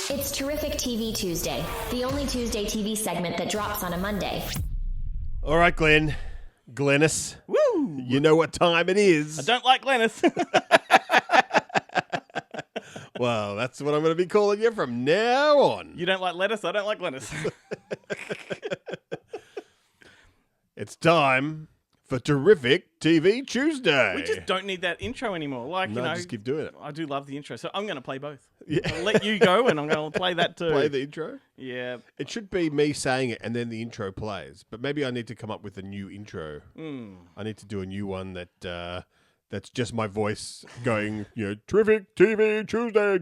It's Terrific TV Tuesday, the only Tuesday TV segment that drops on a Monday. All right, Glennis. Woo! You know what time it is. I don't like Glennis. Well, that's what I'm going to be calling you from now on. You don't like lettuce? I don't like Glennis. It's time for Terrific TV Tuesday. We just don't need that intro anymore. Like, No, you know, just keep doing it. I do love the intro, so I'm going to play both. Yeah. I'll let you go, and I'm going to play that too. Play the intro. Yeah. It should be me saying it and then the intro plays. But maybe I need to come up with a new intro. I need to do a new one that's just my voice going, Terrific TV Tuesday.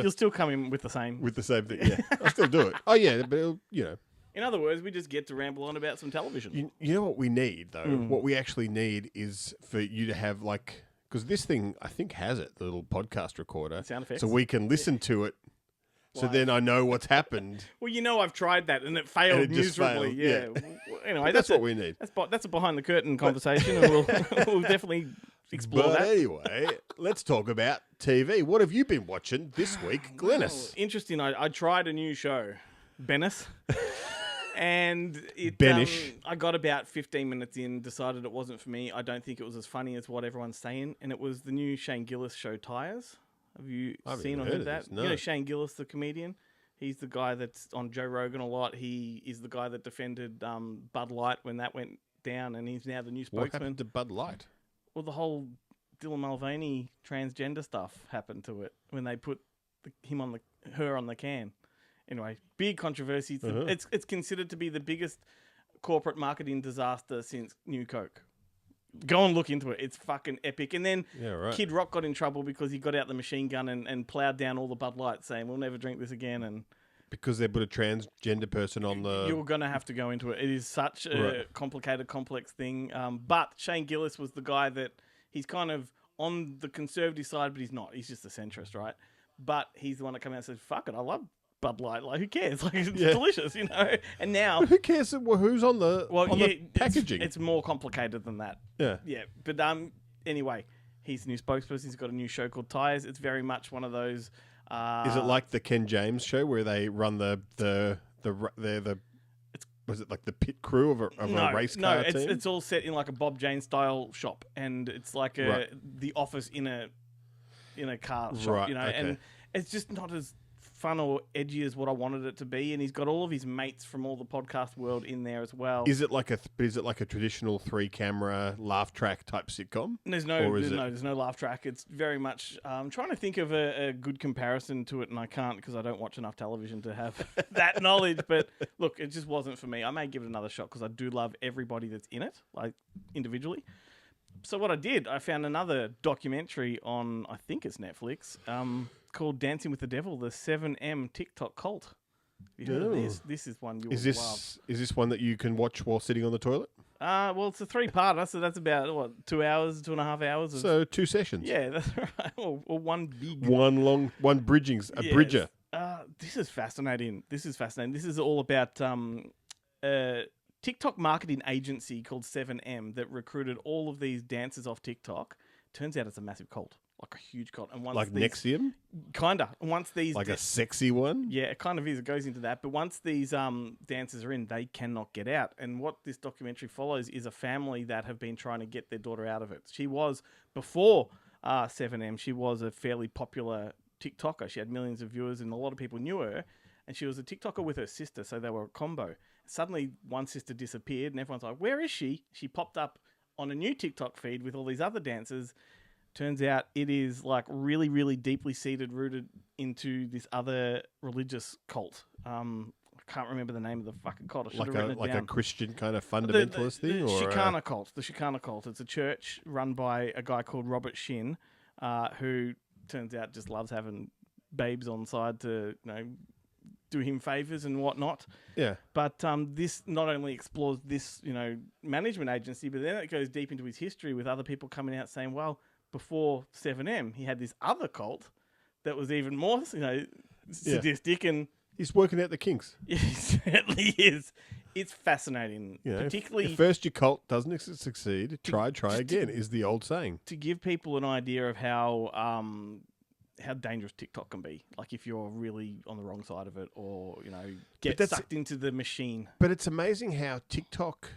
You'll still come in with the same. With the same thing. Yeah, I'll still do it. Oh, yeah, but it'll. In other words, we just get to ramble on about some television. You know what we need, though? What we actually need is for you to have, because this thing, I think, has it, the little podcast recorder. Sound effects? So we can listen to it. So then I know what's happened. Well, I've tried that, and it failed And it just miserably. failed, Yeah. Anyway, That's what we need. That's a behind the curtain conversation, and we'll definitely explore But that. anyway, let's talk about TV. What have you been watching this week, Glennis? Interesting. I tried a new show, Bennis. And Benish. I got about 15 minutes in, decided it wasn't for me. I don't think it was as funny as what everyone's saying. And it was the new Shane Gillis show, Tires. Have you I haven't seen or even heard heard that? of this, no. You know Shane Gillis, the comedian? He's the guy that's on Joe Rogan a lot. He is the guy that defended Bud Light when that went down, and he's now the new What spokesman. happened to Bud Light? Well, the whole Dylan Mulvaney transgender stuff happened to it when they put her on the can. Anyway, big controversy. It's considered to be the biggest corporate marketing disaster since New Coke. Go and look into it. It's fucking epic. And then Kid Rock got in trouble because he got out the machine gun and plowed down all the Bud Light, saying, we'll never drink this again. And Because they put a transgender person on the... you're going to have to go into it. It is such a complicated, complex thing. But Shane Gillis was the guy that he's kind of on the conservative side, but he's not. He's just a centrist, right? But he's the one that came out and said, fuck it, I love Bud Light. Like, who cares? Like, it's delicious, And now... But who cares who's on the the packaging? It's more complicated than that. Yeah. Yeah. But anyway, he's the new spokesperson. He's got a new show called Tires. It's very much one of those... Is it like the Ken James show where they run was it like the pit crew of a race car team? It's all set in like a Bob Jane style shop, and it's like the office in a car shop, and it's just not as fun or edgy as what I wanted it to be. And he's got all of his mates from all the podcast world in there as well. Is it like a traditional 3-camera laugh track type sitcom? There's no laugh track. It's very much. I'm trying to think of a good comparison to it, and I can't because I don't watch enough television to have that knowledge. But look, it just wasn't for me. I may give it another shot because I do love everybody that's in it, like individually. So what I did, I found another documentary on, I think it's Netflix, called Dancing with the Devil, the 7M TikTok cult. Have you heard of this? This is one you will love. Is this one that you can watch while sitting on the toilet? Well, it's a 3-parter, so that's about, 2 hours, 2.5 hours. So 2 sessions. Yeah, that's right. Or one big... One bridger. This is fascinating. This is all about TikTok marketing agency called 7M that recruited all of these dancers off TikTok. Turns out it's a massive cult, like a huge cult. And once NXIVM? Kinda. Once these... Like a sexy one? Yeah, it kind of is. It goes into that. But once these dancers are in, they cannot get out. And what this documentary follows is a family that have been trying to get their daughter out of it. She was, before 7M, she was a fairly popular TikToker. She had millions of viewers and a lot of people knew her. And she was a TikToker with her sister, so they were a combo. Suddenly, one sister disappeared, and everyone's like, where is she? She popped up on a new TikTok feed with all these other dancers. Turns out it is like really, really deeply rooted into this other religious cult. I can't remember the name of the fucking cult. I should have written it down. Like a Christian kind of fundamentalist thing? The Shikana cult. The Shikana cult. It's a church run by a guy called Robert Shin, who turns out just loves having babes on side to, do him favors and whatnot. Yeah. But this not only explores this, management agency, but then it goes deep into his history with other people coming out saying, well, before 7M, he had this other cult that was even more, sadistic and... He's working out the kinks. He certainly is. It's fascinating. Particularly... If first your cult doesn't succeed, try again, is the old saying. To give people an idea of how how dangerous TikTok can be. Like if you're really on the wrong side of it, or get that's- sucked into the machine. But it's amazing how TikTok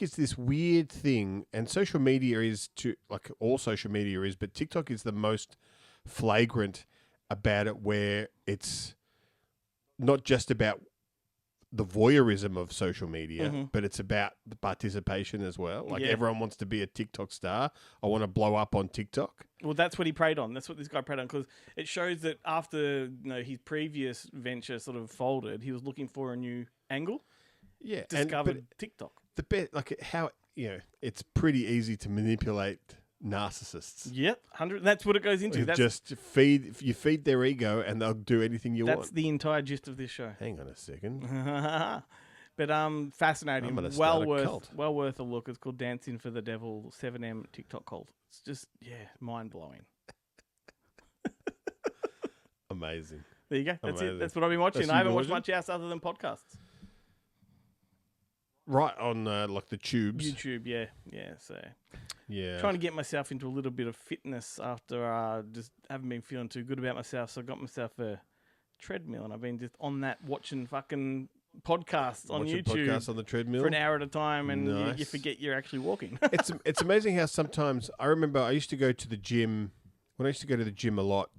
is this weird thing, and social media is like all social media is, but TikTok is the most flagrant about it, where it's not just about the voyeurism of social media, but it's about the participation as well. Like everyone wants to be a TikTok star. I want to blow up on TikTok. Well, that's what he preyed on. That's what this guy preyed on, because it shows that after his previous venture sort of folded, he was looking for a new angle. Yeah, Discovered TikTok. the bit like how it's pretty easy to manipulate narcissists. Yep, 100. That's what it goes into. That's Just feed their ego, and they'll do anything you that's want. the entire gist of this show. Hang on a second. But fascinating. I'm gonna Well start a cult. worth a look. It's called Dancing for the Devil 7M TikTok cult. It's just mind blowing. Amazing. There you go. That's Amazing. it. That's what I've been watching. That's I haven't you watched watching? much else other than podcasts. Right on like the tubes. YouTube, yeah. So Yeah. trying to get myself into a little bit of fitness after just haven't been feeling too good about myself. So I got myself a treadmill, and I've been just on that watching fucking podcasts on Watching YouTube podcasts on the treadmill for an hour at a time, and you Nice. forget you're actually walking. It's amazing how sometimes I remember I used to go to the gym. When I used to go to the gym a lot,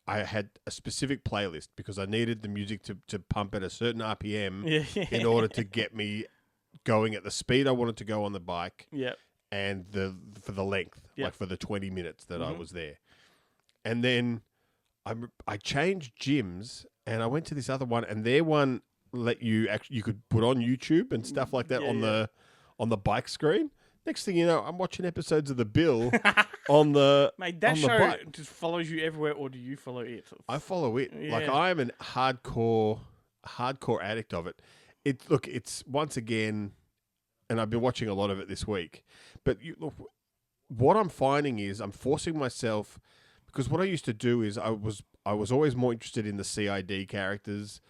I had a specific playlist because I needed the music to pump at a certain RPM Yeah. in order to get me going at the speed I wanted to go on the bike Yeah. and for the length, Yep. like for the 20 minutes that I Mhm. was there. And then I changed gyms and I went to this other one, and their one let you could put on YouTube and stuff like that on the bike screen. Next thing you know, I'm watching episodes of The Bill on the Mate, that on the show bike. just follows you everywhere, or do you follow it? I follow it. Like Yeah. I am an hardcore addict of it. It's once again, and I've been watching a lot of it this week. But what I'm finding is I'm forcing myself, because what I used to do is I was always more interested in the CID characters,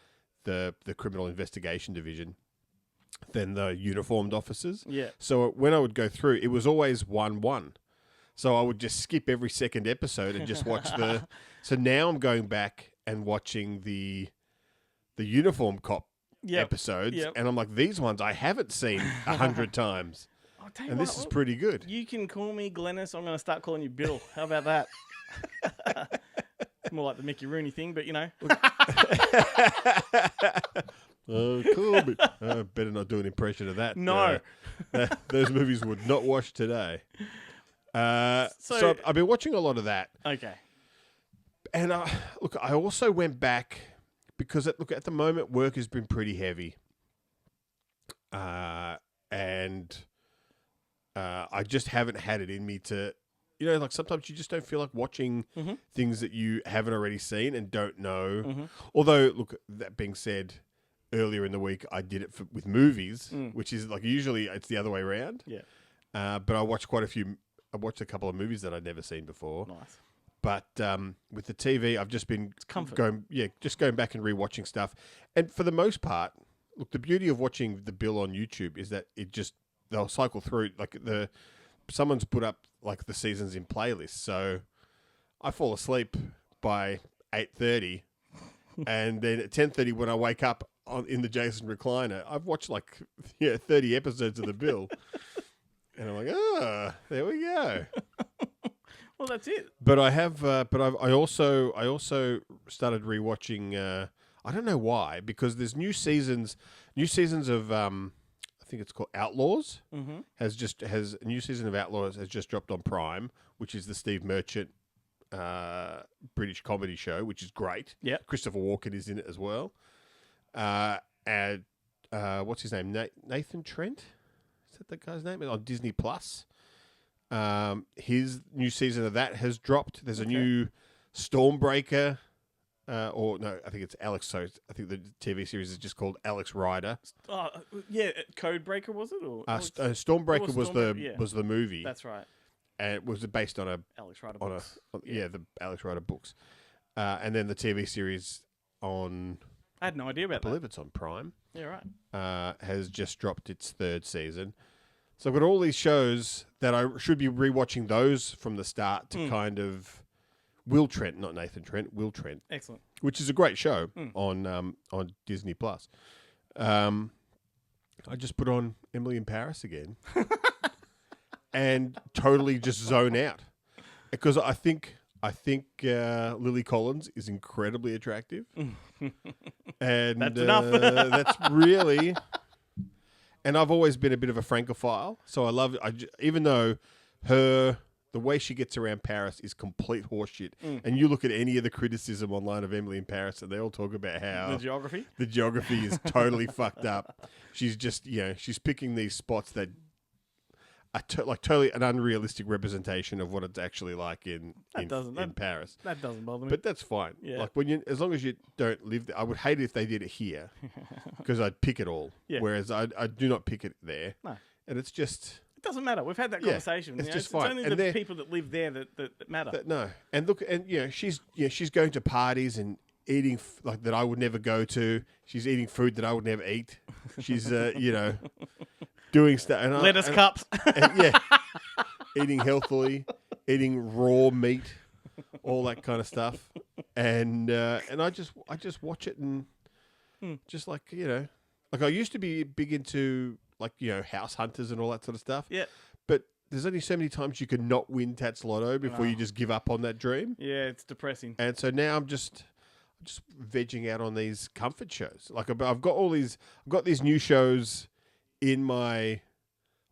the criminal investigation division, than the uniformed officers. Yeah. So when I would go through, it was always 1-1. So I would just skip every second episode and just watch the. So now I'm going back and watching the uniform cop Yep. episodes, Yep. and I'm like, these ones I haven't seen 100 times, I'll tell you and what, this is pretty good. You can call me Glennis. I'm going to start calling you Bill. How about that? It's more like the Mickey Rooney thing, but Oh, cool. But, better not do an impression of that. No. Those movies would not wash today. So I've been watching a lot of that. Okay. And look, I also went back because at the moment work has been pretty heavy, and I just haven't had it in me to, like sometimes you just don't feel like watching things that you haven't already seen and don't know. Although, look, that being said, earlier in the week I did it with movies, which is like usually it's the other way around. Yeah. But I watched I watched a couple of movies that I'd never seen before. Nice. But with the TV, I've just been comfort. going back and rewatching stuff. And for the most part, look, the beauty of watching The Bill on YouTube is that they'll cycle through. Like someone's put up like the seasons in playlists, so I fall asleep by 8:30, and then at 10:30 when I wake up in the Jason recliner, I've watched 30 episodes of The Bill, and I'm like, there we go. Well, that's it. But I have, I also started rewatching. I don't know why, because there's new seasons of I think it's called Outlaws. Mm-hmm. Has a new season of Outlaws has just dropped on Prime, which is the Steve Merchant British comedy show, which is great. Yeah. Christopher Walken is in it as well. And what's his name? Nathan Trent. Is that the guy's name? On Disney Plus. His new season of that has dropped. There's a new Stormbreaker, or no, I think it's Alex. So I think the TV series is just called Alex Rider. Yeah, Codebreaker was it? Or Stormbreaker was Stormbreaker, the movie. That's right. And it was based on Alex Rider on books. the Alex Rider books, and then the TV series on, I had no idea I about that. believe it's on Prime, Yeah, right. has just dropped its third season. So I've got all these shows that I should be rewatching those from the start to kind of Will Trent, not Nathan Trent, Will Trent, Excellent. which is a great show on Disney Plus. I just put on Emily in Paris again, and totally just zone out because I think Lily Collins is incredibly attractive, and That's enough. that's really. And I've always been a bit of a Francophile, so I love it. Even though the way she gets around Paris is complete horseshit. And you look at any of the criticism online of Emily in Paris, and they all talk about how The geography is totally fucked up. She's just, she's picking these spots that are totally an unrealistic representation of what it's actually like in Paris. That doesn't bother me. But that's fine. Yeah. Like as long as you don't live there, I would hate it if they did it here because I'd pick it all. Yeah. Whereas I do not pick it there. No. And it's just. It doesn't matter. We've had that Yeah, conversation. it's you know? just fine. It's And only they're- the people that live there that matter. No, and look, and she's going to parties and eating like that I would never go to. She's eating food that I would never eat. She's doing stuff. And Lettuce cups. and, eating healthily, eating raw meat, all that kind of stuff. And I just watch it and just like like I used to be big into like house hunters and all that sort of stuff. Yeah. But there's only so many times you can not win Tats Lotto before you just give up on that dream. Yeah, it's depressing. And so now I'm just vegging out on these comfort shows. Like I've got these new shows in my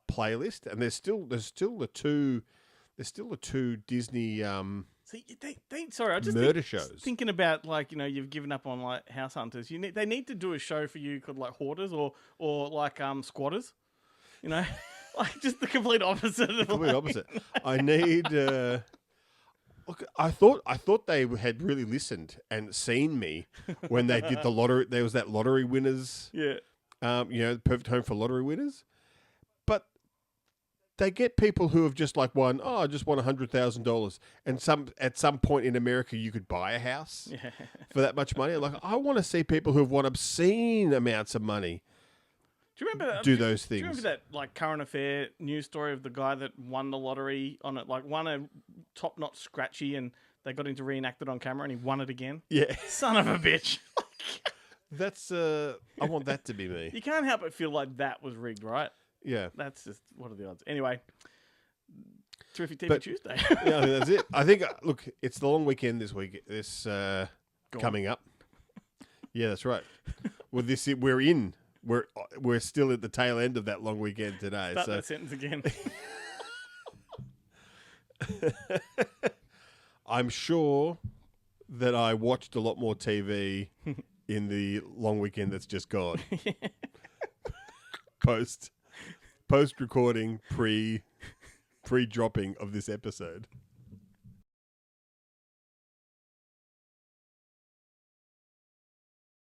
playlist, and there's still the two Disney See, sorry, I just murder shows. Thinking about you've given up on like house hunters. They need to do a show for you called like hoarders or like squatters. Like just the complete opposite. Complete opposite. I need. Look, I thought they had really listened and seen me when they did the lottery. There was that lottery winners. Yeah. The perfect home for lottery winners. But they get people who have just like won. Oh, I just won $100,000, and at some point in America you could buy a house for that much money. Like I want to see people who have won obscene amounts of money. Do you remember those things? Do you remember that like current affair news story of the guy that won the lottery on it, like won a top notch scratchy, and they got him to reenact it on camera, and he won it again? Yeah, son of a bitch. That's I want that to be me. You can't help but feel like that was rigged, right? Yeah, that's just what are the odds? Anyway, terrific TV Tuesday. Yeah, I think that's it. I think look, it's the long weekend this week. This coming up. Yeah, that's right. Well, we're still at the tail end of that long weekend today. Start that sentence again. I'm sure that I watched a lot more TV in the long weekend that's just gone. Post recording, pre dropping of this episode.